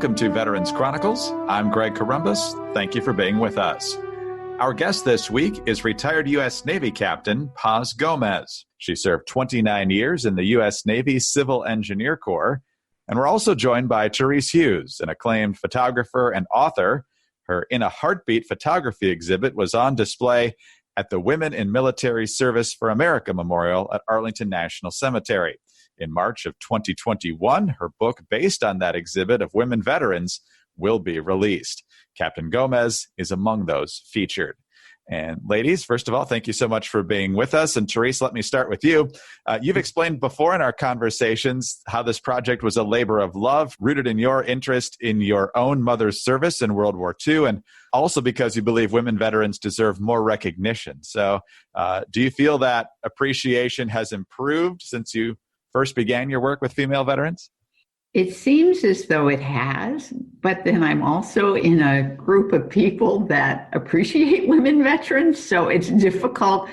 Welcome to Veterans Chronicles. I'm Greg Columbus. Thank you for being with us. Our guest this week is retired U.S. Navy Captain Paz Gomez. She served 29 years in the U.S. Navy Civil Engineer Corps. And we're also joined by Therese Hughes, an acclaimed photographer and author. Her In a Heartbeat photography exhibit was on display at the Women in Military Service for America Memorial at Arlington National Cemetery. In March of 2021, her book based on that exhibit of women veterans will be released. Captain Gomez is among those featured. And ladies, first of all, thank you so much for being with us. And Therese, let me start with you. You've explained before in our conversations how this project was a labor of love, rooted in your interest in your own mother's service in World War II, and also because you believe women veterans deserve more recognition. So do you feel that appreciation has improved since you first began your work with female veterans? It seems as though it has, but then I'm also in a group of people that appreciate women veterans, so it's difficult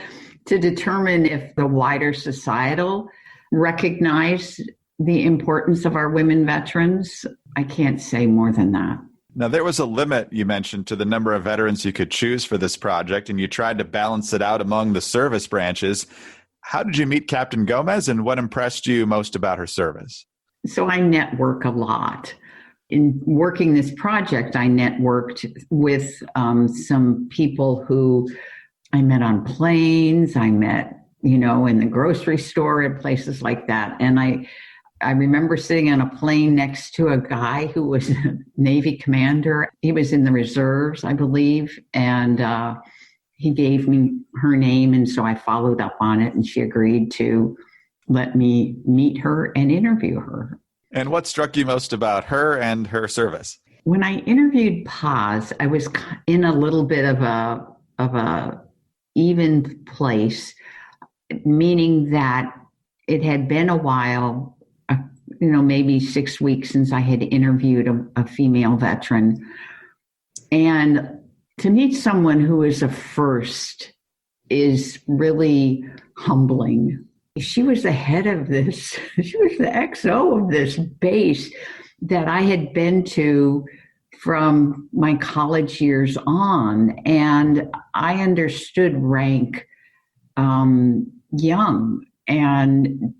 to determine if the wider societal recognize the importance of our women veterans. I can't say more than that. Now, there was a limit, you mentioned, to the number of veterans you could choose for this project, and you tried to balance it out among the service branches. How did you meet Captain Gomez, and what impressed you most about her service? So I network a lot. In working this project, I networked with some people who I met on planes. I met, in the grocery store and places like that. And I remember sitting on a plane next to a guy who was a Navy commander. He was in the reserves, I believe. And he gave me her name. And so I followed up on it, and she agreed to let me meet her and interview her. And what struck you most about her and her service? When I interviewed Paz, I was in a little bit of a even place, meaning that it had been a while, maybe 6 weeks since I had interviewed a female veteran. And to meet someone who is a first is really humbling. She was the head of this, she was the XO of this base that I had been to from my college years on. And I understood rank young. And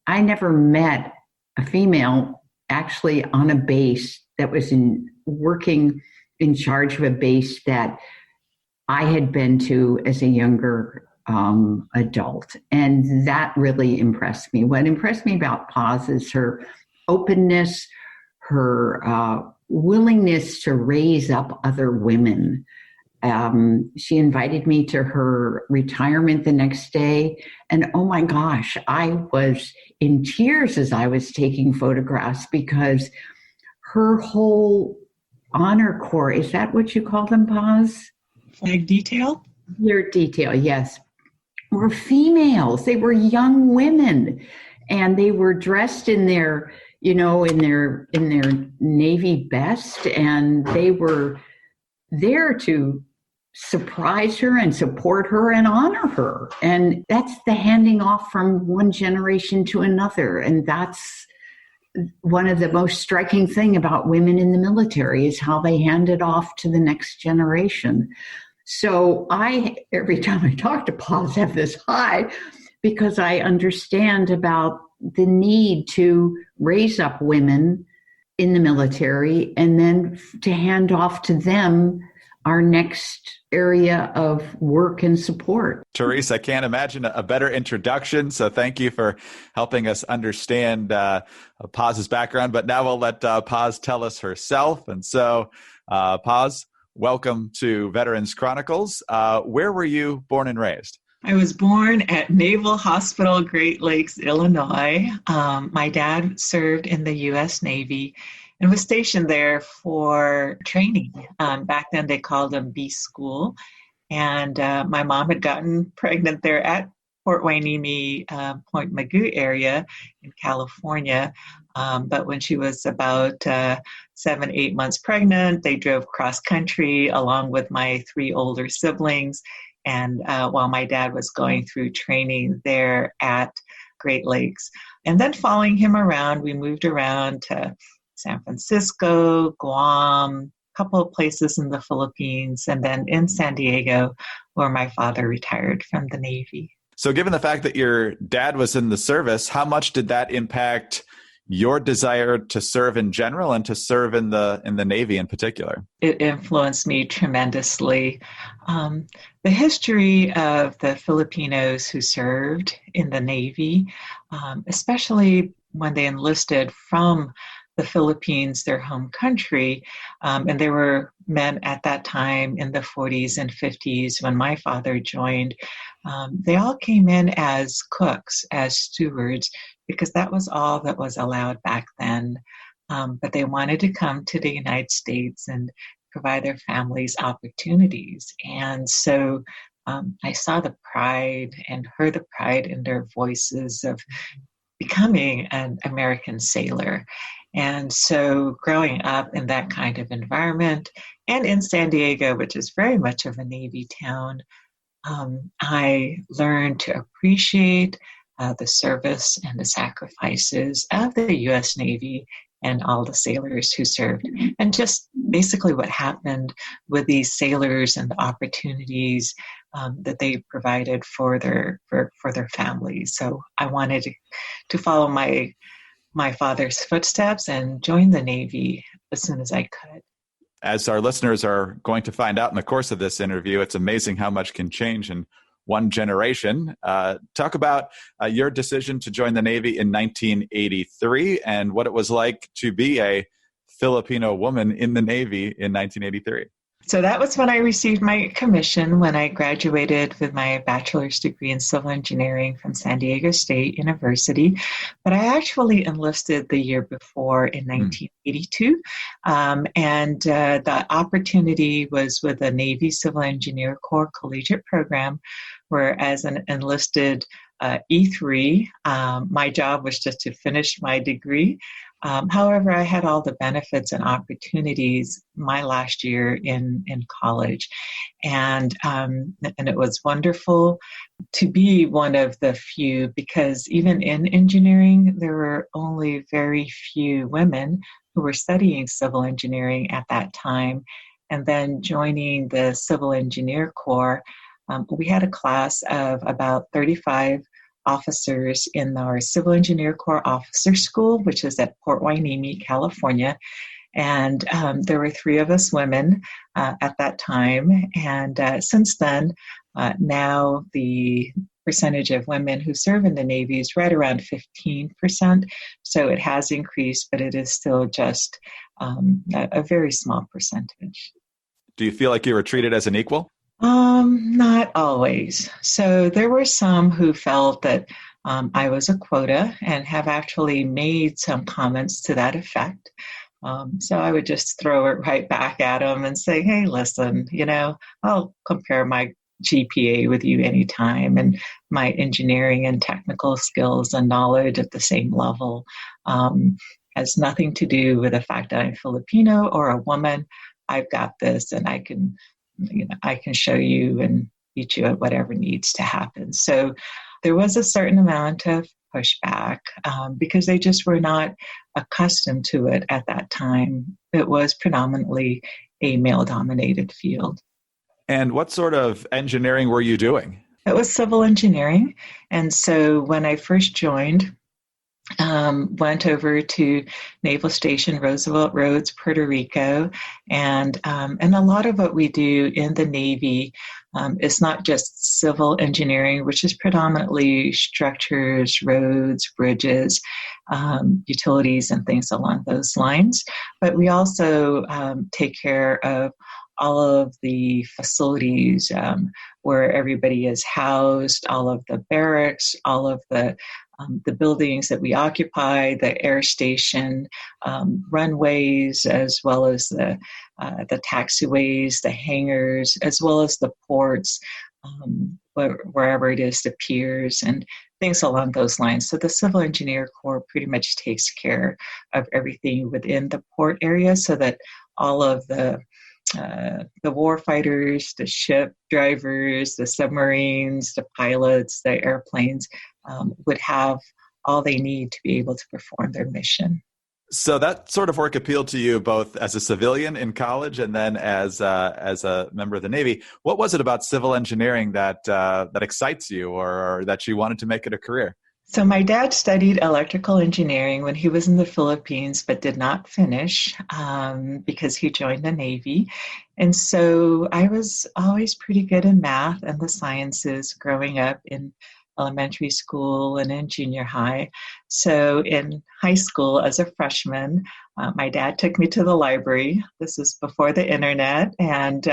I never met a female actually on a base that was working in charge of a base that I had been to as a younger adult. And that really impressed me. What impressed me about Paz is her openness, her willingness to raise up other women. She invited me to her retirement the next day. And oh my gosh, I was in tears as I was taking photographs because her whole honor corps, is that what you call them, Paz? Flag detail? Your detail, yes. Were females. They were young women, and they were dressed in their, in their Navy best, and they were there to surprise her and support her and honor her. And that's the handing off from one generation to another. And that's one of the most striking thing about women in the military is how they hand it off to the next generation. So every time I talk to Paz, have this high because I understand about the need to raise up women in the military and then to hand off to them our next area of work and support. Therese, I can't imagine a better introduction. So thank you for helping us understand Paz's background. But now we'll let Paz tell us herself. And so, Paz, welcome to Veterans Chronicles. Where were you born and raised? I was born at Naval Hospital, Great Lakes, Illinois. My dad served in the U.S. Navy and was stationed there for training. Back then they called them B School. And my mom had gotten pregnant there at Port Hueneme, Point Mugu area in California. But when she was about 7-8 months pregnant, they drove cross country along with my 3 older siblings. And while my dad was going through training there at Great Lakes. And then following him around, we moved around to San Francisco, Guam, a couple of places in the Philippines, and then in San Diego, where my father retired from the Navy. So given the fact that your dad was in the service, how much did that impact your desire to serve in general and to serve in the Navy in particular? It influenced me tremendously. The history of the Filipinos who served in the Navy, especially when they enlisted from the Philippines, their home country, and there were men at that time in the 40s and 50s when my father joined, they all came in as cooks, as stewards, because that was all that was allowed back then. But they wanted to come to the United States and provide their families opportunities. And so I saw the pride and heard the pride in their voices of becoming an American sailor. And so growing up in that kind of environment and in San Diego, which is very much of a Navy town, I learned to appreciate the service and the sacrifices of the U.S. Navy and all the sailors who served, and just basically what happened with these sailors and the opportunities that they provided for their families. So I wanted to follow my father's footsteps and join the Navy as soon as I could. As our listeners are going to find out in the course of this interview, it's amazing how much can change in one generation. Talk about your decision to join the Navy in 1983 and what it was like to be a Filipino woman in the Navy in 1983. So that was when I received my commission, when I graduated with my bachelor's degree in civil engineering from San Diego State University. But I actually enlisted the year before in 1982. And the opportunity was with the Navy Civil Engineer Corps Collegiate Program, where as an enlisted E3, my job was just to finish my degree. However, I had all the benefits and opportunities my last year in college. And it was wonderful to be one of the few, because even in engineering, there were only very few women who were studying civil engineering at that time. And then joining the Civil Engineer Corps, we had a class of about 35 officers in our Civil Engineer Corps Officer School, which is at Port Hueneme, California. And there were 3 of us women at that time. And since then, now the percentage of women who serve in the Navy is right around 15%. So it has increased, but it is still just a very small percentage. Do you feel like you were treated as an equal? Not always. So there were some who felt that I was a quota and have actually made some comments to that effect. So I would just throw it right back at them and say, hey, listen, I'll compare my GPA with you anytime, and my engineering and technical skills and knowledge at the same level has nothing to do with the fact that I'm Filipino or a woman. I've got this, and I can show you and beat you at whatever needs to happen. So there was a certain amount of pushback because they just were not accustomed to it at that time. It was predominantly a male-dominated field. And what sort of engineering were you doing? It was civil engineering. And so when I first joined, went over to Naval Station Roosevelt Roads, Puerto Rico, and a lot of what we do in the Navy is not just civil engineering, which is predominantly structures, roads, bridges, utilities, and things along those lines. But we also take care of all of the facilities where everybody is housed, all of the barracks, all of the buildings that we occupy, the air station, runways, as well as the taxiways, the hangars, as well as the ports, wherever it is, the piers, and things along those lines. So the Civil Engineer Corps pretty much takes care of everything within the port area, so that all of the warfighters, the ship drivers, the submarines, the pilots, the airplanes would have all they need to be able to perform their mission. So that sort of work appealed to you both as a civilian in college and then as a member of the Navy. What was it about civil engineering that excites you, or that you wanted to make it a career? So my dad studied electrical engineering when he was in the Philippines, but did not finish because he joined the Navy. And so I was always pretty good in math and the sciences growing up in elementary school and in junior high. So in high school, as a freshman, my dad took me to the library. This was before the internet, and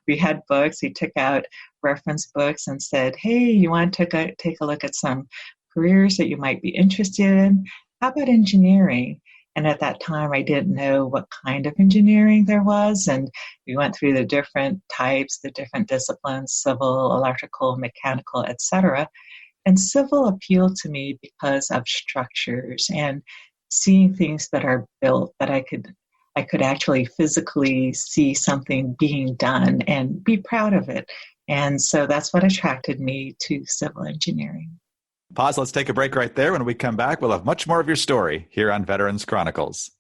we had books. He took out reference books and said, "Hey, you want to take a look at some careers that you might be interested in? How about engineering?" And at that time, I didn't know what kind of engineering there was. And we went through the different types, the different disciplines, civil, electrical, mechanical, etc. And civil appealed to me because of structures and seeing things that are built that I could actually physically see something being done and be proud of it. And so that's what attracted me to civil engineering. Pause. Let's take a break right there. When we come back, we'll have much more of your story here on Veterans Chronicles.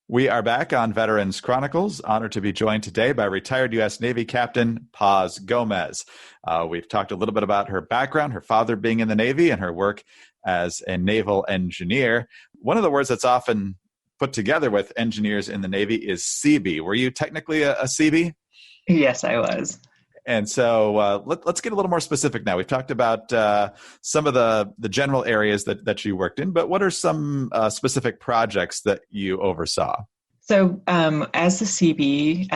We are back on Veterans Chronicles. Honored to be joined today by retired U.S. Navy Captain Paz Gomez. We've talked a little bit about her background, her father being in the Navy, and her work as a naval engineer. One of the words that's often put together with engineers in the Navy is Seabee. Were you technically a Seabee? Yes, I was. And so let's get a little more specific now. We've talked about some of the general areas that you worked in, but what are some specific projects that you oversaw? So as the CB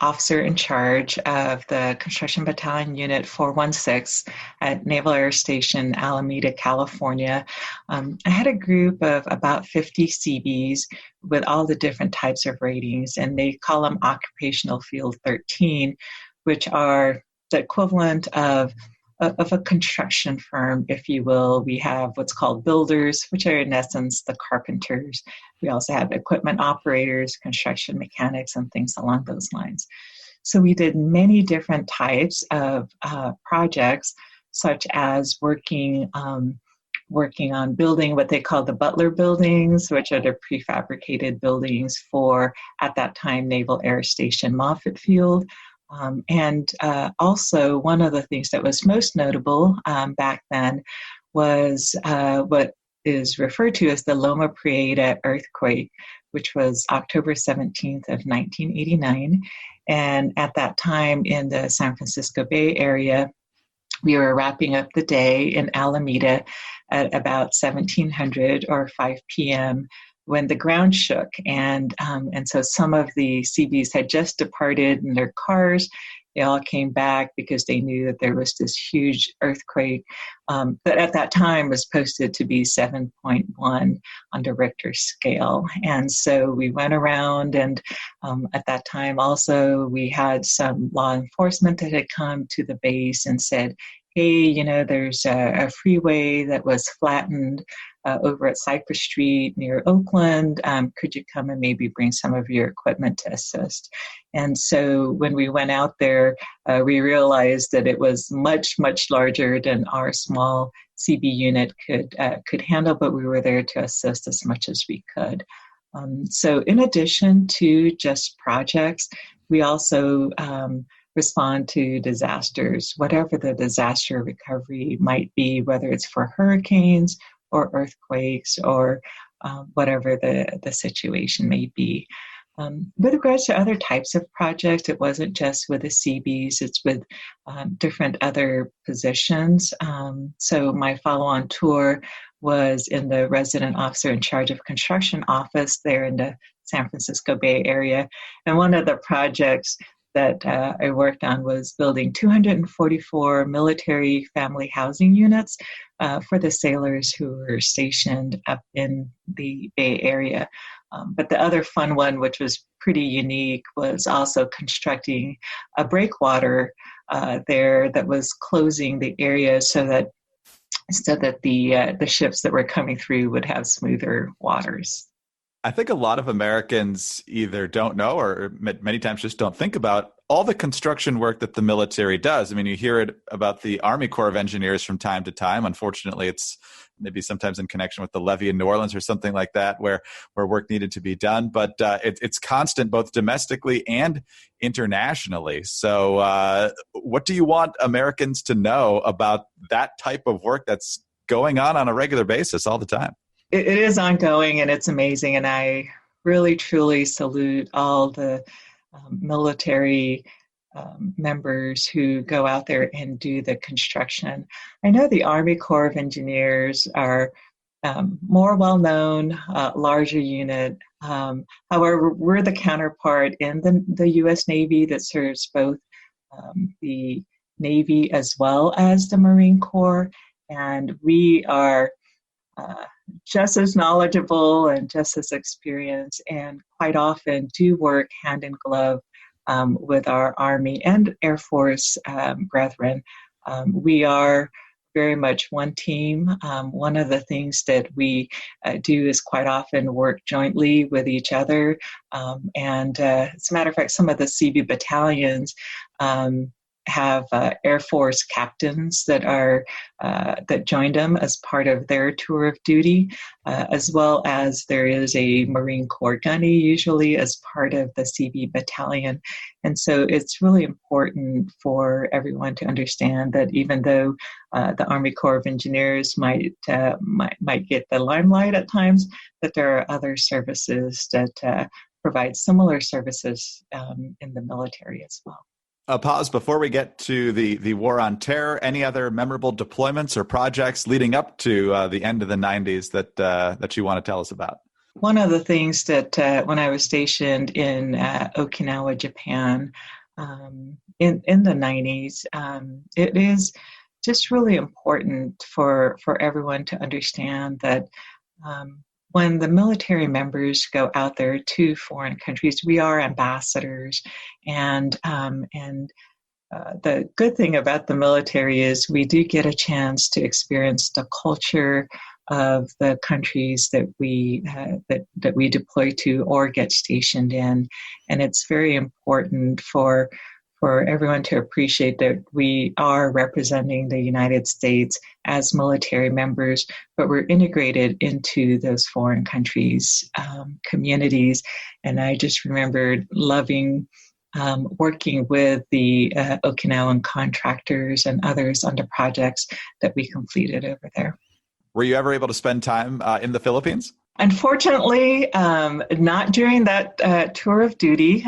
officer in charge of the Construction Battalion Unit 416 at Naval Air Station, Alameda, California, I had a group of about 50 CBs with all the different types of ratings, and they call them Occupational Field 13, which are the equivalent of a construction firm, if you will. We have what's called builders, which are in essence the carpenters. We also have equipment operators, construction mechanics, and things along those lines. So we did many different types of projects, such as working on building what they call the Butler buildings, which are the prefabricated buildings for, at that time, Naval Air Station Moffett Field. And also, one of the things that was most notable back then was what is referred to as the Loma Prieta earthquake, which was October 17th of 1989. And at that time in the San Francisco Bay Area, we were wrapping up the day in Alameda at about 1700 or 5 p.m. when the ground shook, and so some of the CBs had just departed in their cars. They all came back because they knew that there was this huge earthquake that at that time was posted to be 7.1 on the Richter scale. And so we went around, and at that time also we had some law enforcement that had come to the base and said, "Hey, there's a freeway that was flattened over at Cypress Street near Oakland. Could you come and maybe bring some of your equipment to assist?" And so when we went out there, we realized that it was much, much larger than our small CB unit could handle, but we were there to assist as much as we could. So in addition to just projects, we also respond to disasters, whatever the disaster recovery might be, whether it's for hurricanes or earthquakes or whatever the situation may be. With regards to other types of projects, it wasn't just with the CBs, it's with different other positions. So my follow-on tour was in the resident officer in charge of construction office there in the San Francisco Bay Area. And one of the projects that I worked on was building 244 military family housing units for the sailors who were stationed up in the Bay Area. But the other fun one, which was pretty unique, was also constructing a breakwater there that was closing the area so that the ships that were coming through would have smoother waters. I think a lot of Americans either don't know or many times just don't think about all the construction work that the military does. I mean, you hear it about the Army Corps of Engineers from time to time. Unfortunately, it's maybe sometimes in connection with the levee in New Orleans or something like that, where work needed to be done. But it's constant, both domestically and internationally. So what do you want Americans to know about that type of work that's going on a regular basis all the time? It is ongoing, and it's amazing. And I really, truly salute all the military members who go out there and do the construction. I know the Army Corps of Engineers are more well-known, larger unit. However, we're the counterpart in the U.S. Navy that serves both the Navy as well as the Marine Corps. And we are just as knowledgeable and just as experienced, and quite often do work hand in glove with our Army and Air Force brethren. We are very much one team. One of the things that we do is quite often work jointly with each other. And as a matter of fact, some of the CB battalions have Air Force captains that joined them as part of their tour of duty, as well as there is a Marine Corps gunny usually as part of the CB battalion. And so it's really important for everyone to understand that even though the Army Corps of Engineers might get the limelight at times, that there are other services that provide similar services in the military as well. Paz, before we get to the war on terror, any other memorable deployments or projects leading up to the end of the 90s that you want to tell us about? One of the things that when I was stationed in Okinawa, Japan, in the 90s, it is just really important for everyone to understand that when the military members go out there to foreign countries, we are ambassadors, and the good thing about the military is we do get a chance to experience the culture of the countries that we deploy to or get stationed in, and it's very important for everyone to appreciate that we are representing the United States as military members, but we're integrated into those foreign countries' communities. And I just remembered loving working with the Okinawan contractors and others on the projects that we completed over there. Were you ever able to spend time in the Philippines? Unfortunately, not during that tour of duty.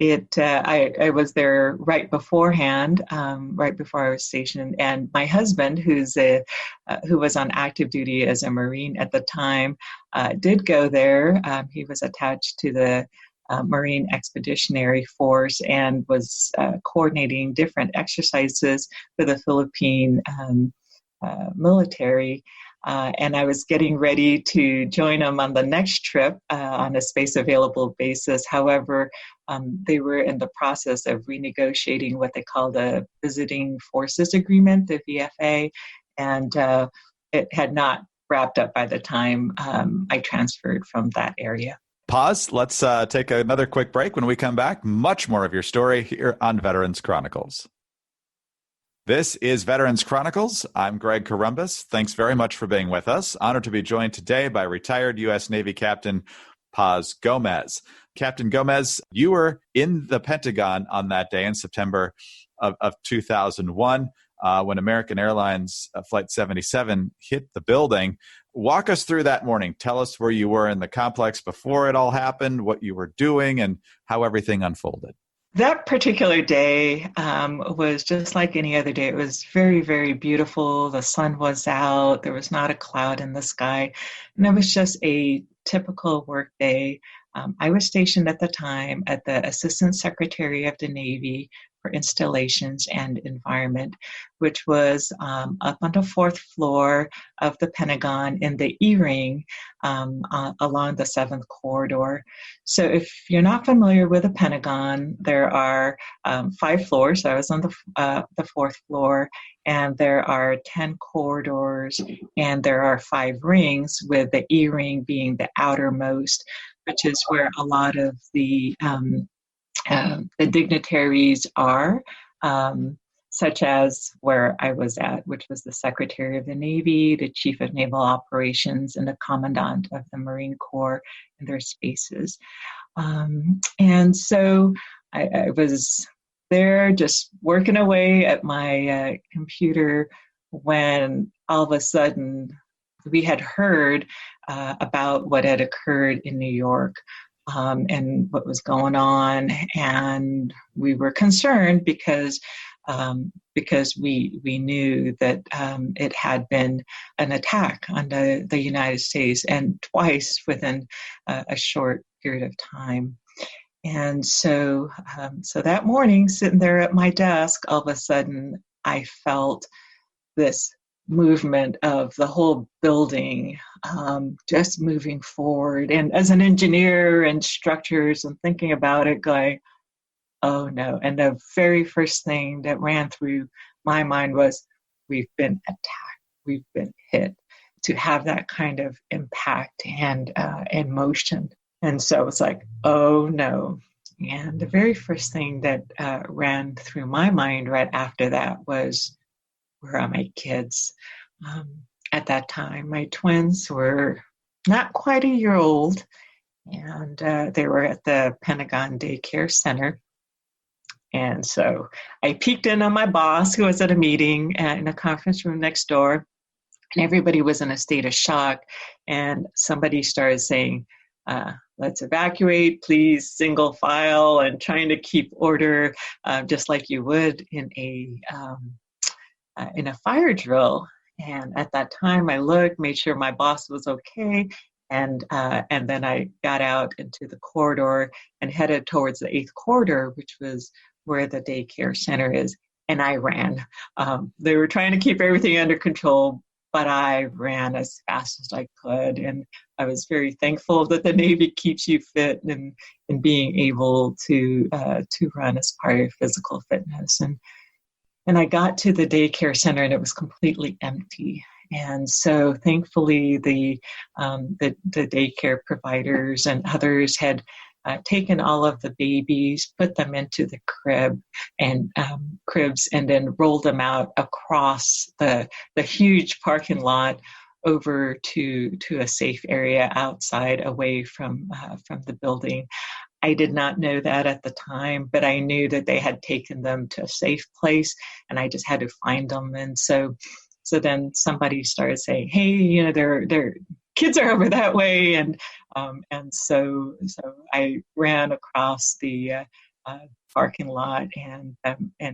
I was there right beforehand, right before I was stationed, and my husband, who was on active duty as a Marine at the time, did go there. He was attached to the Marine Expeditionary Force and was coordinating different exercises for the Philippine military. And I was getting ready to join them on the next trip on a space available basis. However, they were in the process of renegotiating what they call the Visiting Forces Agreement, the VFA, and it had not wrapped up by the time I transferred from that area. Pause. Let's take another quick break. When we come back, much more of your story here on Veterans Chronicles. This is Veterans Chronicles. I'm Greg Corombos. Thanks very much for being with us. Honored to be joined today by retired U.S. Navy Captain Paz Gomez. Captain Gomez, you were in the Pentagon on that day in September of 2001 when American Airlines Flight 77 hit the building. Walk us through that morning. Tell us where you were in the complex before it all happened, what you were doing, and how everything unfolded. That particular day was just like any other day. It was very, very beautiful. The sun was out. There was not a cloud in the sky. And it was just a typical work day. I was stationed at the time at the Assistant Secretary of the Navy for Installations and Environment, which was up on the fourth floor of the Pentagon in the E-ring along the 7th corridor. So if you're not familiar with the Pentagon, there are 5 floors. I was on the fourth floor, and there are 10 corridors, and there are 5 rings, with the E-ring being the outermost, which is where a lot of the the dignitaries are, such as where I was at, which was the Secretary of the Navy, the Chief of Naval Operations, and the Commandant of the Marine Corps in their spaces. And so I was there just working away at my computer when all of a sudden we had heard about what had occurred in New York and what was going on. And we were concerned because we knew that it had been an attack on the United States, and twice within a short period of time. And so that morning, sitting there at my desk, all of a sudden I felt this movement of the whole building just moving forward. And as an engineer and structures and thinking about it, going, oh no. And the very first thing that ran through my mind was, we've been attacked, we've been hit. To have that kind of impact and motion. And so it's like, oh no. And the very first thing that ran through my mind right after that was, where are my kids? At that time, my twins were not quite a year old, and they were at the Pentagon Daycare Center. And so I peeked in on my boss, who was at a meeting in a conference room next door, and everybody was in a state of shock. And somebody started saying, let's evacuate, please, single file, and trying to keep order, just like you would in a fire drill. And at that time, I looked, made sure my boss was okay, and then I got out into the corridor and headed towards the 8th corridor, which was where the daycare center is, and I ran. They were trying to keep everything under control, but I ran as fast as I could, and I was very thankful that the Navy keeps you fit and being able to run as part of physical fitness. And I got to the daycare center, and it was completely empty. And so, thankfully, the daycare providers and others had taken all of the babies, put them into the cribs, and then rolled them out across the huge parking lot over to a safe area outside, away from the building. I did not know that at the time, but I knew that they had taken them to a safe place, and I just had to find them. And so then somebody started saying, "Hey, their kids are over that way," and so I ran across the parking lot and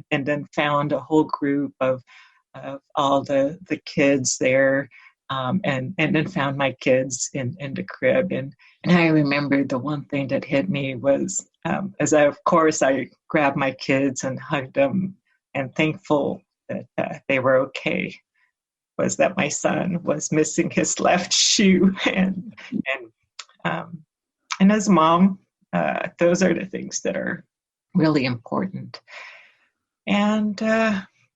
then found a whole group of all the kids there. And then found my kids in the crib. And I remembered the one thing that hit me was, I grabbed my kids and hugged them, and thankful that they were okay, was that my son was missing his left shoe. And as a mom, those are the things that are really important. And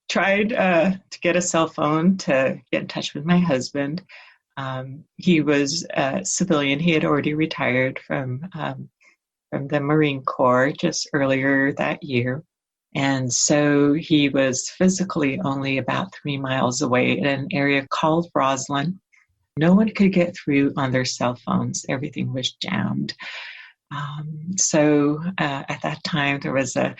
tried to get a cell phone to get in touch with my husband. He was a civilian. He had already retired from the Marine Corps just earlier that year. And so he was physically only about 3 miles away in an area called Roslyn. No one could get through on their cell phones. Everything was jammed. So at that time, there was a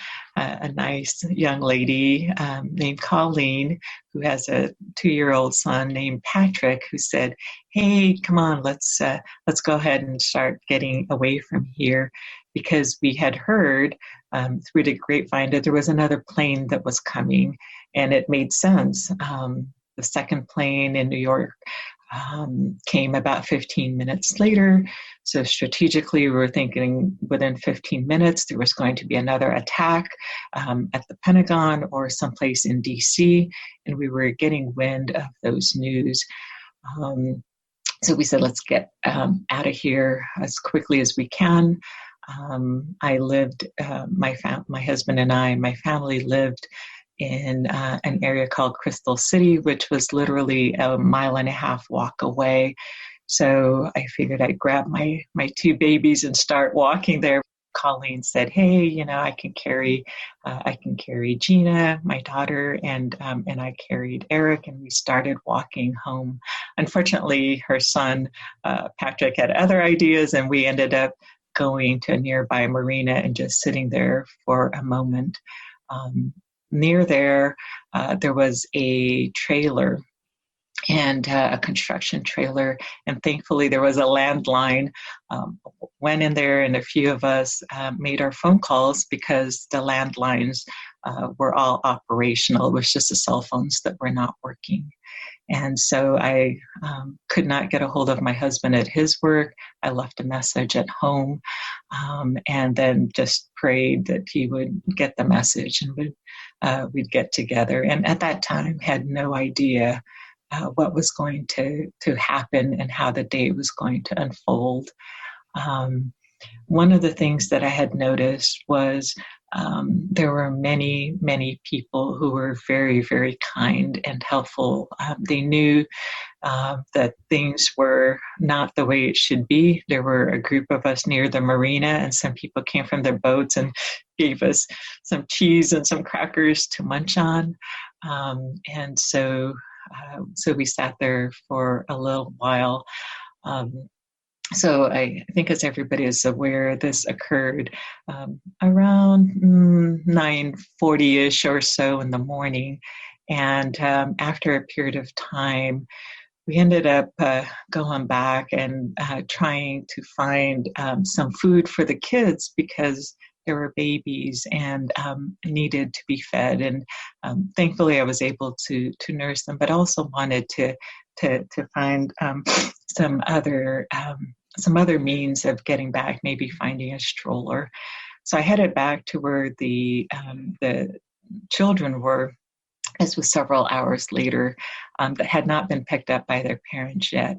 nice young lady named Colleen, who has a 2-year-old son named Patrick, who said, "Hey, come on, let's go ahead and start getting away from here," because we had heard through the grapevine that there was another plane that was coming, and it made sense. The second plane in New York came about 15 minutes later. So strategically, we were thinking within 15 minutes, there was going to be another attack at the Pentagon or someplace in DC. And we were getting wind of those news. So we said, let's get out of here as quickly as we can. I lived, my husband and I, my family lived in an area called Crystal City, which was literally a 1.5 mile walk away. So I figured I'd grab my 2 babies and start walking there. Colleen said, "Hey, I can carry Gina, my daughter, and I carried Eric, and we started walking home. Unfortunately, her son Patrick had other ideas, and we ended up going to a nearby marina and just sitting there for a moment. Near there was a trailer, and a construction trailer, and thankfully there was a landline. Went in there, and a few of us made our phone calls because the landlines were all operational. It was just the cell phones that were not working. And so I could not get a hold of my husband at his work. I left a message at home, and then just prayed that he would get the message and we'd get together. And at that time, had no idea what was going to happen and how the day was going to unfold. One of the things that I had noticed was there were many, many people who were very, very kind and helpful. They knew that things were not the way it should be. There were a group of us near the marina, and some people came from their boats and gave us some cheese and some crackers to munch on. And so we sat there for a little while. So I think, as everybody is aware, this occurred around 9:40-ish or so in the morning. And after a period of time, we ended up going back and trying to find some food for the kids because there were babies and needed to be fed. And thankfully, I was able to nurse them, but also wanted to find some other means of getting back, maybe finding a stroller. So I headed back to where the children were. This was several hours later, that had not been picked up by their parents yet.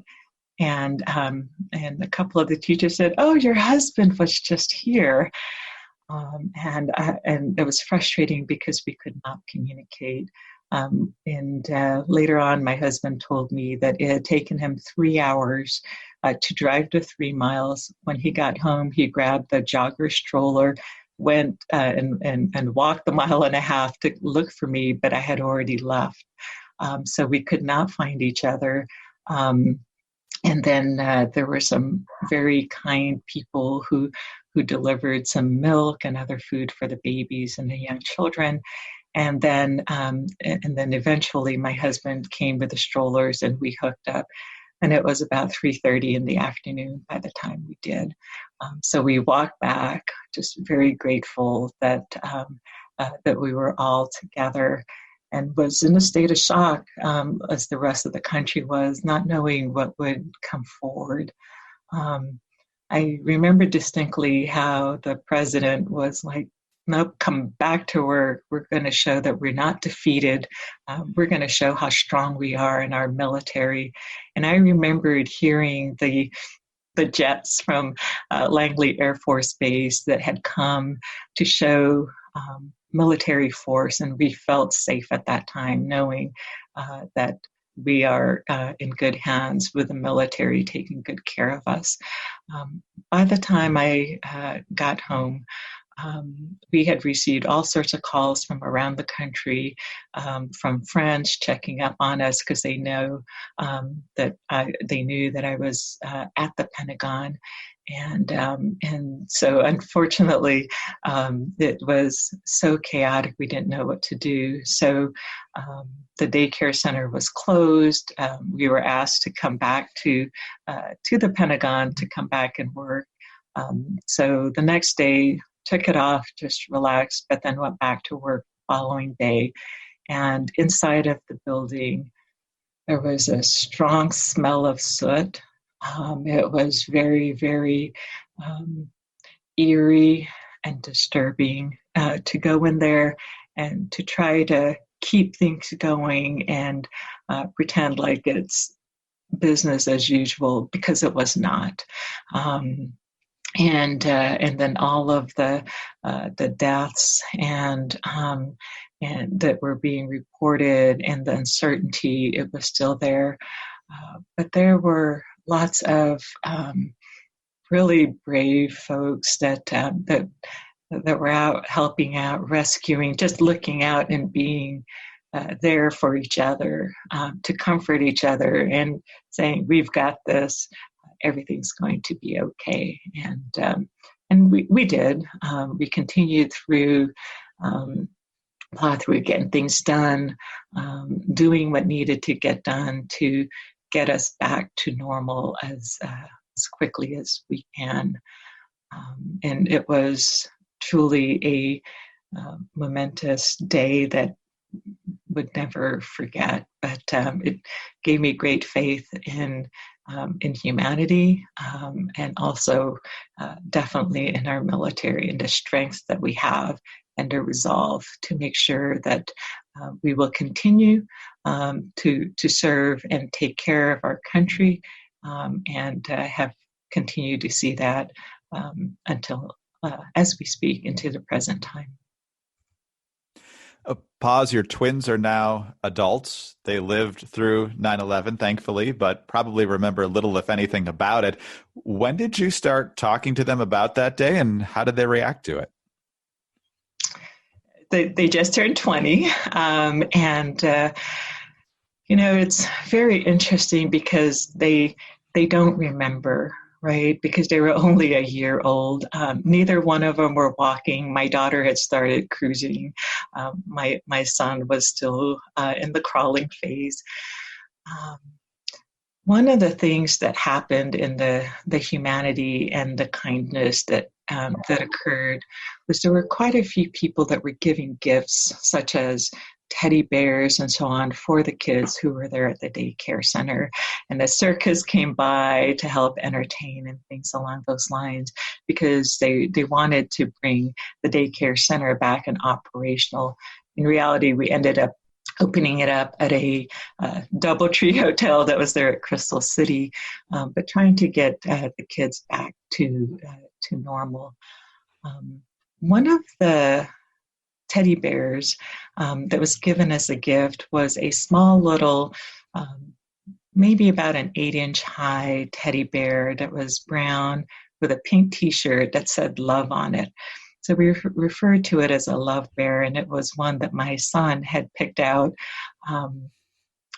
And a couple of the teachers said, "Oh, your husband was just here." And it was frustrating because we could not communicate. And later on, my husband told me that it had taken him 3 hours to drive to 3 miles. When he got home, he grabbed the jogger stroller, went and walked the 1.5 miles to look for me, but I had already left. So we could not find each other. And then there were some very kind people who delivered some milk and other food for the babies and the young children. And then eventually my husband came with the strollers and we hooked up. And it was about 3:30 in the afternoon by the time we did. So we walked back, just very grateful that we were all together, and was in a state of shock, as the rest of the country was, not knowing what would come forward. I remember distinctly how the president was like, "Nope, come back to work. We're going to show that we're not defeated. We're going to show how strong we are in our military." And I remembered hearing the jets from Langley Air Force Base that had come to show military force, and we felt safe at that time, knowing that we are in good hands with the military taking good care of us. By the time I got home, we had received all sorts of calls from around the country, from friends checking up on us because they knew that I was at the Pentagon, and so unfortunately it was so chaotic we didn't know what to do. So the daycare center was closed. We were asked to come back to the Pentagon to come back and work. So the next day, took it off, just relaxed, but then went back to work the following day. And inside of the building, there was a strong smell of soot. It was very, very eerie and disturbing to go in there and to try to keep things going and pretend like it's business as usual, because it was not. And then all of the deaths and that were being reported, and the uncertainty, it was still there. But there were lots of really brave folks that were out helping out, rescuing, just looking out and being there for each other, to comfort each other and saying, "We've got this. Everything's going to be okay." And we did. We continued through getting things done, doing what needed to get done to get us back to normal as quickly as we can. And it was truly a momentous day that would never forget. But it gave me great faith in humanity, and also definitely in our military and the strength that we have and the resolve to make sure that we will continue to serve and take care of our country, and have continued to see that until, as we speak, into the present time. Paz, your twins are now adults. They lived through 9/11, thankfully, but probably remember little, if anything, about it. When did you start talking to them about that day, and how did they react to it? They just turned 20, it's very interesting because they don't remember, right? Because they were only a year old. Neither one of them were walking. My daughter had started cruising. My son was still in the crawling phase. One of the things that happened in the humanity and the kindness that occurred was there were quite a few people that were giving gifts, such as teddy bears and so on, for the kids who were there at the daycare center. And the circus came by to help entertain and things along those lines, because they wanted to bring the daycare center back and operational. In reality, we ended up opening it up at a DoubleTree hotel that was there at Crystal City, but trying to get the kids back to normal. One of the teddy bears that was given as a gift was a small little, maybe about an 8-inch high teddy bear that was brown with a pink t-shirt that said love on it. So we referred to it as a love bear, and it was one that my son had picked out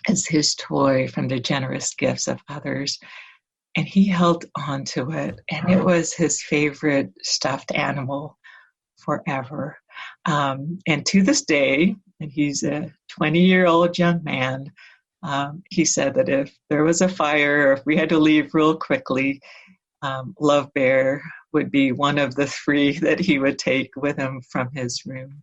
as his toy from the generous gifts of others. And he held on to it, and it was his favorite stuffed animal forever. And to this day, and he's a 20-year-old young man, he said that if there was a fire or if we had to leave real quickly, Love Bear would be one of the 3 that he would take with him from his room,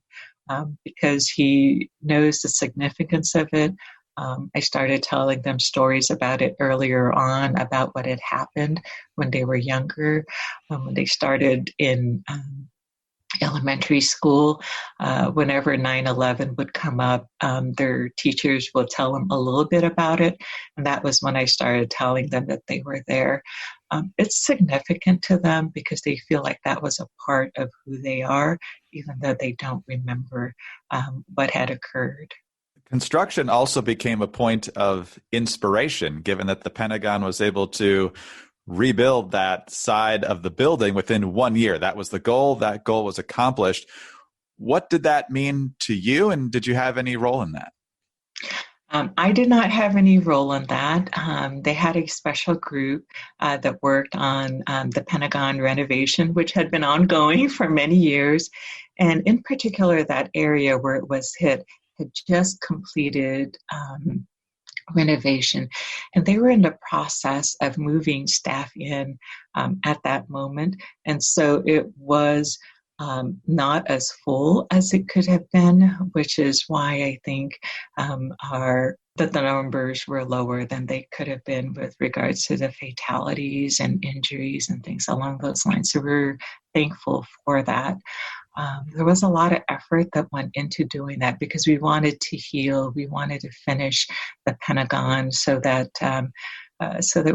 because he knows the significance of it. I started telling them stories about it earlier on, about what had happened when they were younger, when they started in elementary school. Whenever 9/11 would come up, their teachers will tell them a little bit about it. And that was when I started telling them that they were there. It's significant to them because they feel like that was a part of who they are, even though they don't remember what had occurred. Construction also became a point of inspiration, given that the Pentagon was able to rebuild that side of the building within 1 year. That was the goal. That goal was accomplished. What did that mean to you, and did you have any role in that? I did not have any role in that. They had a special group that worked on the Pentagon renovation, which had been ongoing for many years. And in particular, that area where it was hit had just completed renovation. And they were in the process of moving staff in at that moment. And so it was not as full as it could have been, which is why I think that the numbers were lower than they could have been with regards to the fatalities and injuries and things along those lines. So we're thankful for that. There was a lot of effort that went into doing that because we wanted to heal. We wanted to finish the Pentagon so that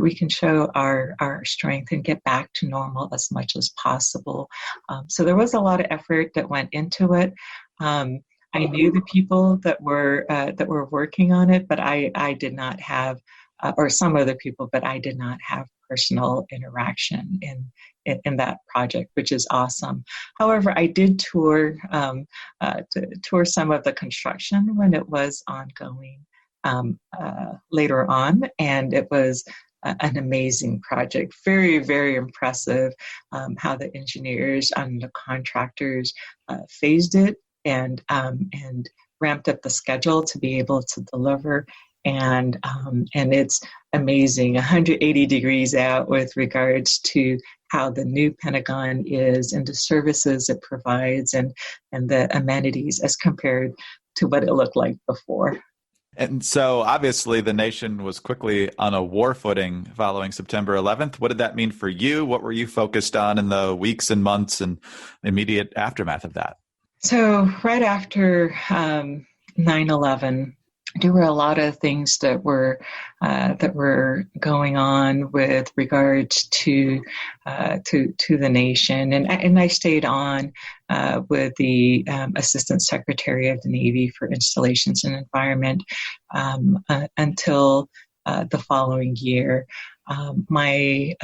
we can show our strength and get back to normal as much as possible. So there was a lot of effort that went into it. I knew the people that were working on it, but I did not have, or some other people, but I did not have interpersonal interaction in that project, which is awesome. However, I did tour some of the construction when it was ongoing later on, and it was an amazing project. Very, very impressive how the engineers and the contractors phased it and ramped up the schedule to be able to deliver. And it's amazing, 180 degrees out with regards to how the new Pentagon is and the services it provides and the amenities as compared to what it looked like before. And so obviously the nation was quickly on a war footing following September 11th. What did that mean for you? What were you focused on in the weeks and months and immediate aftermath of that? So right after 9/11, there were a lot of things that were going on with regards to the nation, and I stayed on with the Assistant Secretary of the Navy for Installations and Environment until the following year. My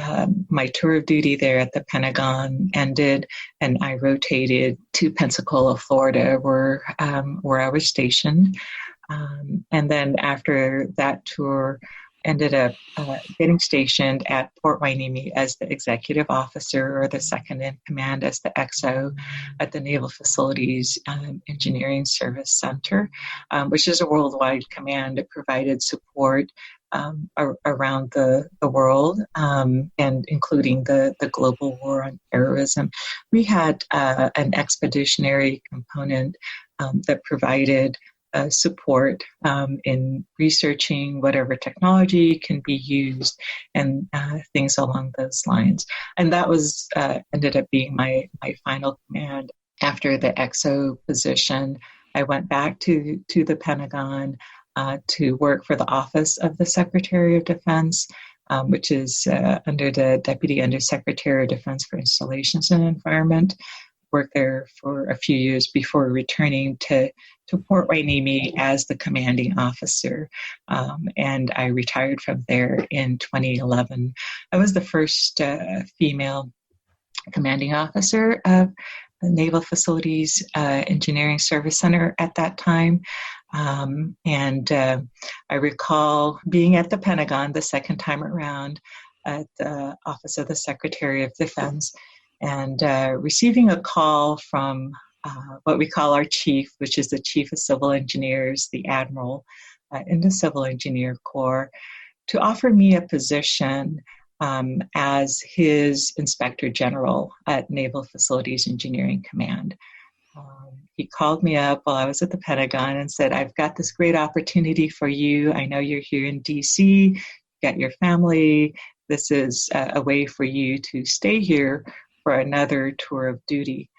tour of duty there at the Pentagon ended, and I rotated to Pensacola, Florida, where I was stationed. And then after that tour, ended up getting stationed at Port Hueneme as the executive officer, or the second in command as the XO at the Naval Facilities Engineering Service Center, which is a worldwide command that provided support around the world, and including the global war on terrorism. We had an expeditionary component that provided support in researching whatever technology can be used and things along those lines. And that was ended up being my final command. After the XO position, I went back to the Pentagon to work for the Office of the Secretary of Defense, which is under the Deputy Undersecretary of Defense for Installations and Environment. Worked there for a few years before returning to Port Hueneme as the commanding officer, and I retired from there in 2011. I was the first female commanding officer of the Naval Facilities Engineering Service Center at that time, and I recall being at the Pentagon the second time around at the Office of the Secretary of Defense, and receiving a call from what we call our chief, which is the Chief of Civil Engineers, the Admiral in the Civil Engineer Corps, to offer me a position as his Inspector General at Naval Facilities Engineering Command. He called me up while I was at the Pentagon and said, "I've got this great opportunity for you. I know you're here in D.C., you got your family. This is a way for you to stay here for another tour of duty."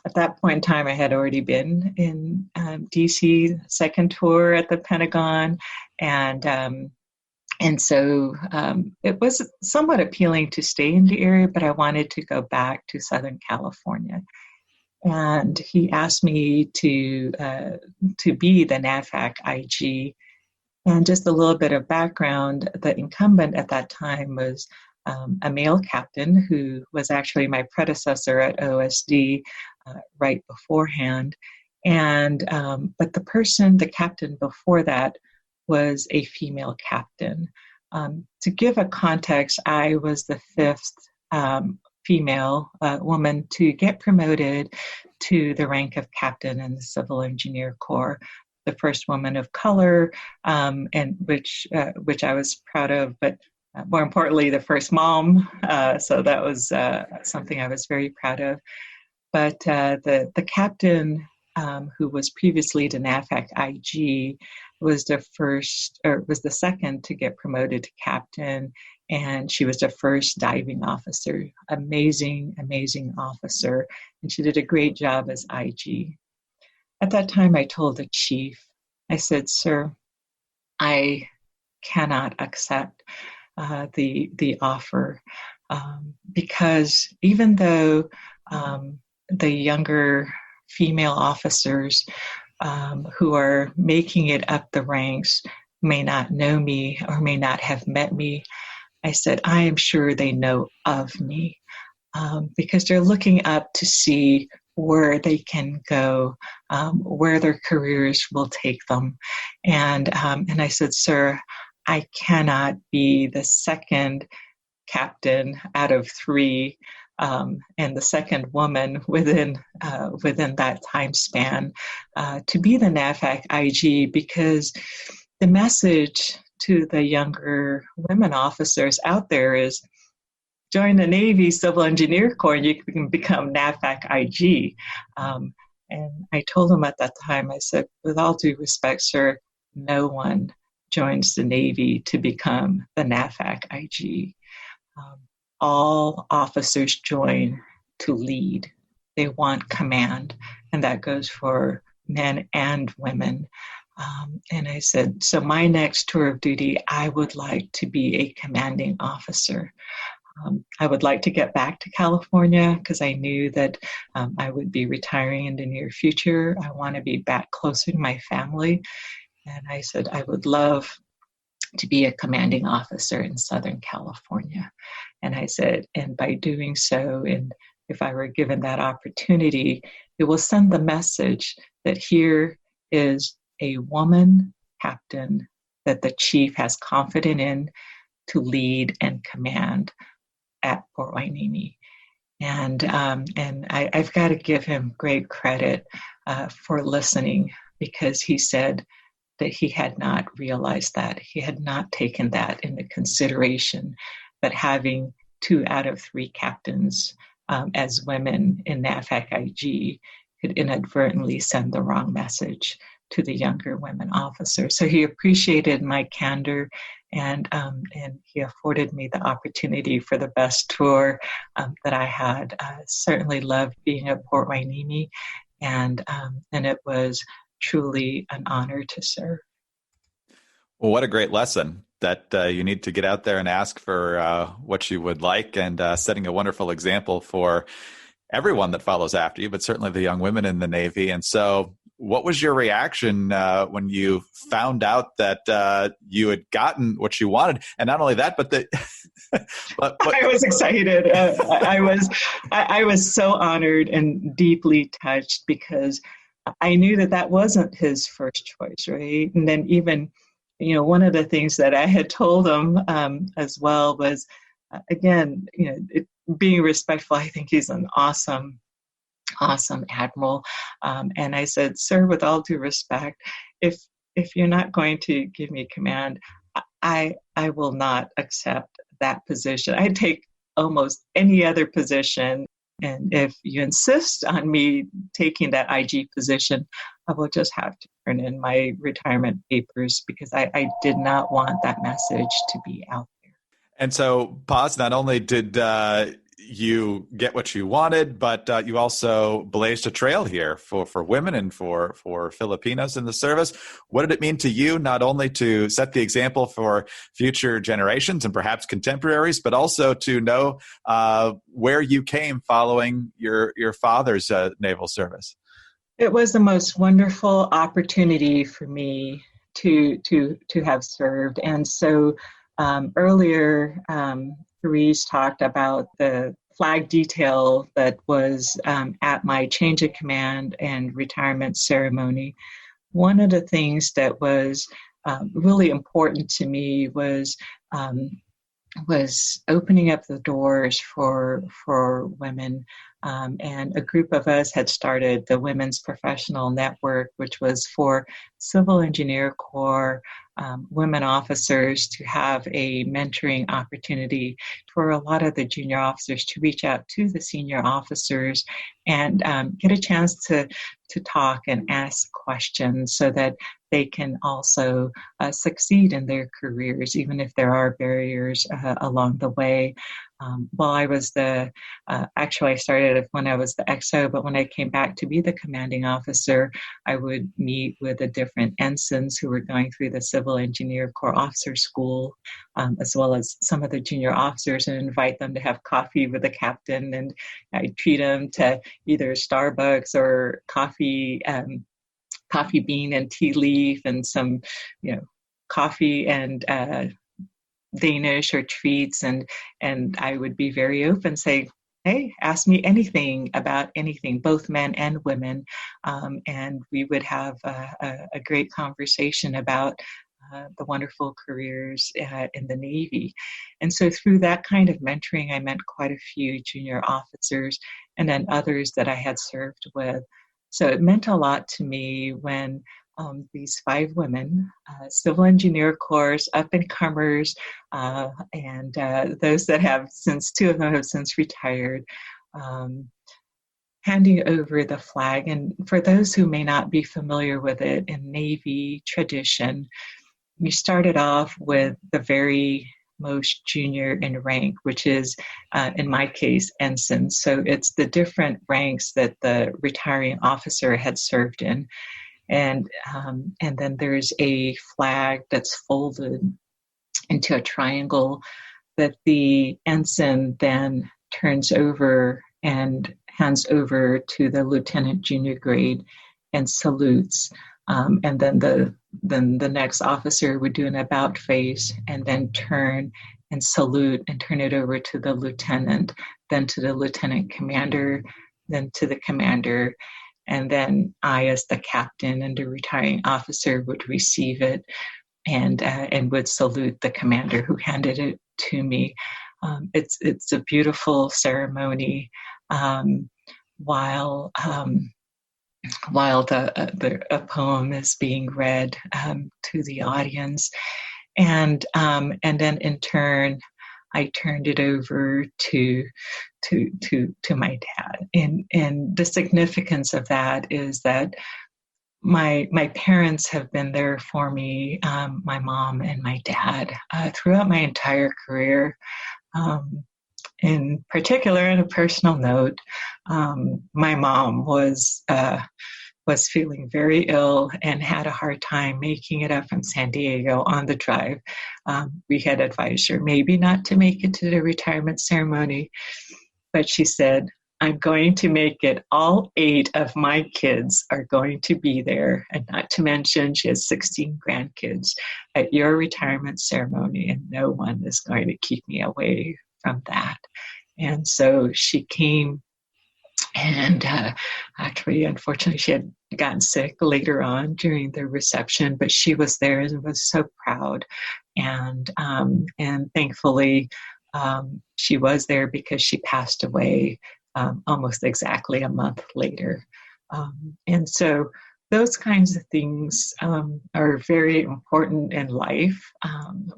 At that point in time, I had already been in D.C., second tour at the Pentagon, and so it was somewhat appealing to stay in the area, but I wanted to go back to Southern California. And he asked me to be the NAVFAC IG. And just a little bit of background, the incumbent at that time was a male captain who was actually my predecessor at OSD right beforehand. And but the captain before that was a female captain. To give a context, I was the fifth female woman to get promoted to the rank of captain in the Civil Engineer Corps. The first woman of color, and which I was proud of, but more importantly, the first mom. So that was something I was very proud of. But the captain, who was previously the NAVFAC IG, was the second to get promoted to captain, and she was the first diving officer. Amazing officer, and she did a great job as IG. At that time, I told the chief, I said, "Sir, I cannot accept the offer because even though the younger female officers who are making it up the ranks may not know me or may not have met me, I said, I am sure they know of me, because they're looking up to see where they can go, where their careers will take them. And I said, sir, I cannot be the second captain out of three, and the second woman within that time span to be the NAVFAC IG, because the message to the younger women officers out there is, join the Navy Civil Engineer Corps and you can become NAVFAC IG. And I told him at that time, I said, with all due respect, sir, no one joins the Navy to become the NAVFAC IG. All officers join to lead. They want command, and that goes for men and women. And I said, so my next tour of duty, I would like to be a commanding officer. I would like to get back to California because I knew that I would be retiring in the near future. I want to be back closer to my family. And I said, I would love to be a commanding officer in Southern California. And I said, and by doing so, and if I were given that opportunity, it will send the message that here is a woman captain that the chief has confidence in to lead and command at Port Hueneme. And I've got to give him great credit for listening, because he said that he had not realized that. He had not taken that into consideration, that having 2 out of 3 captains as women in NAVFAC IG could inadvertently send the wrong message to the younger women officers. So he appreciated my candor, and he afforded me the opportunity for the best tour that I had. I certainly loved being at Port Hueneme, and it was truly an honor to serve. Well, what a great lesson that you need to get out there and ask for what you would like, and setting a wonderful example for everyone that follows after you, but certainly the young women in the Navy. And so what was your reaction when you found out that you had gotten what you wanted? And not only that, but but I was excited. I was so honored and deeply touched, because I knew that wasn't his first choice, right? And then even, one of the things that I had told him as well was, again, being respectful. I think he's an awesome admiral. And I said, sir, with all due respect, if you're not going to give me command, I will not accept that position. I'd take almost any other position. And if you insist on me taking that IG position, I will just have to turn in my retirement papers, because I did not want that message to be out there. And so, Paz, not only did you get what you wanted, but you also blazed a trail here for women and for Filipinos in the service. What did it mean to you, not only to set the example for future generations and perhaps contemporaries, but also to know where you came following your father's naval service? It was the most wonderful opportunity for me to have served. And so earlier, Therese talked about the flag detail that was at my change of command and retirement ceremony. One of the things that was really important to me was opening up the doors for women. And a group of us had started the Women's Professional Network, which was for Civil Engineer Corps women officers to have a mentoring opportunity for a lot of the junior officers to reach out to the senior officers and get a chance to talk and ask questions, so that they can also succeed in their careers, even if there are barriers along the way. While I was actually I started when I was the XO, but when I came back to be the commanding officer, I would meet with the different ensigns who were going through the Civil Engineer Corps Officer School, as well as some of the junior officers, and invite them to have coffee with the captain. And I treat them to either Starbucks or coffee bean and tea leaf, and some, coffee and Danish or treats, and I would be very open, say, hey, ask me anything about anything, both men and women, and we would have a great conversation about the wonderful careers in the Navy. And so through that kind of mentoring, I met quite a few junior officers and then others that I had served with. So it meant a lot to me when these 5 women, civil engineer corps, up-and-comers, and those that have since, 2 of them have since retired, handing over the flag. And for those who may not be familiar with it, in Navy tradition, you started off with the very most junior in rank, which is, in my case, ensign. So it's the different ranks that the retiring officer had served in. And then there's a flag that's folded into a triangle that the ensign then turns over and hands over to the lieutenant junior grade and salutes. And then the next officer would do an about face and then turn and salute and turn it over to the lieutenant, then to the lieutenant commander, then to the commander. And then I, as the captain and the retiring officer, would receive it and would salute the commander who handed it to me. It's a beautiful ceremony. While a poem is being read to the audience, and then in turn, I turned it over to my dad, and the significance of that is that my parents have been there for me, my mom and my dad, throughout my entire career. In particular, on a personal note, my mom was feeling very ill and had a hard time making it up from San Diego on the drive. We had advised her maybe not to make it to the retirement ceremony, but she said, I'm going to make it. All 8 of my kids are going to be there. And not to mention, she has 16 grandkids at your retirement ceremony, and no one is going to keep me away from that. And so she came, and actually, unfortunately, she had gotten sick later on during the reception, but she was there and was so proud. And thankfully, she was there because she passed away almost exactly a month later. And so those kinds of things are very important in life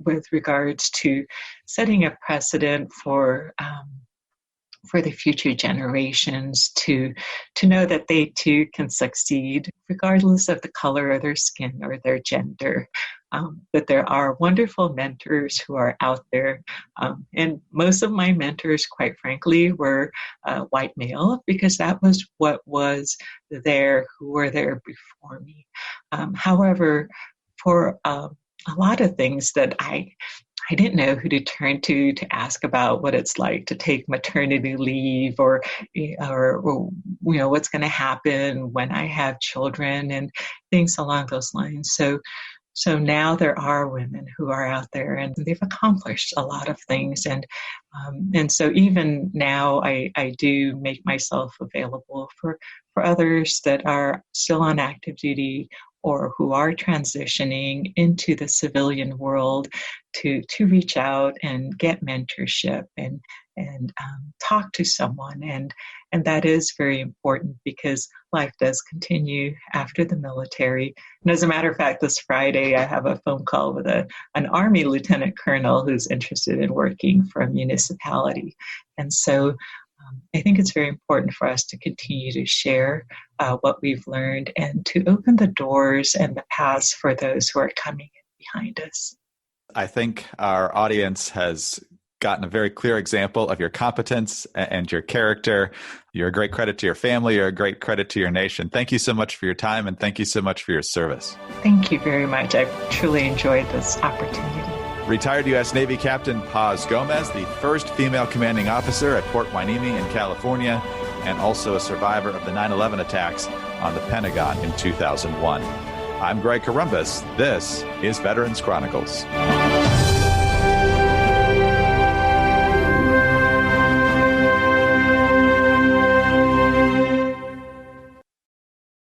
with regards to setting a precedent for the future generations to know that they too can succeed regardless of the color of their skin or their gender. That there are wonderful mentors who are out there. And most of my mentors, quite frankly, were white male, because that was what was there, who were there before me. However, for a lot of things that I didn't know who to turn to ask about what it's like to take maternity leave or what's going to happen when I have children and things along those lines. So now there are women who are out there and they've accomplished a lot of things. And so even now I do make myself available for others that are still on active duty or who are transitioning into the civilian world to reach out and get mentorship and talk to someone. And that is very important because life does continue after the military. And as a matter of fact, this Friday, I have a phone call with an Army lieutenant colonel who's interested in working for a municipality. And so I think it's very important for us to continue to share what we've learned and to open the doors and the paths for those who are coming in behind us. I think our audience has gotten a very clear example of your competence and your character. You're a great credit to your family. You're a great credit to your nation. Thank you so much for your time, and thank you so much for your service. Thank you very much. I've truly enjoyed this opportunity. Retired U.S. Navy Captain Paz Gomez, the first female commanding officer at Port Hueneme in California, and also a survivor of the 9/11 attacks on the Pentagon in 2001. I'm Greg Corombos. This is Veterans Chronicles.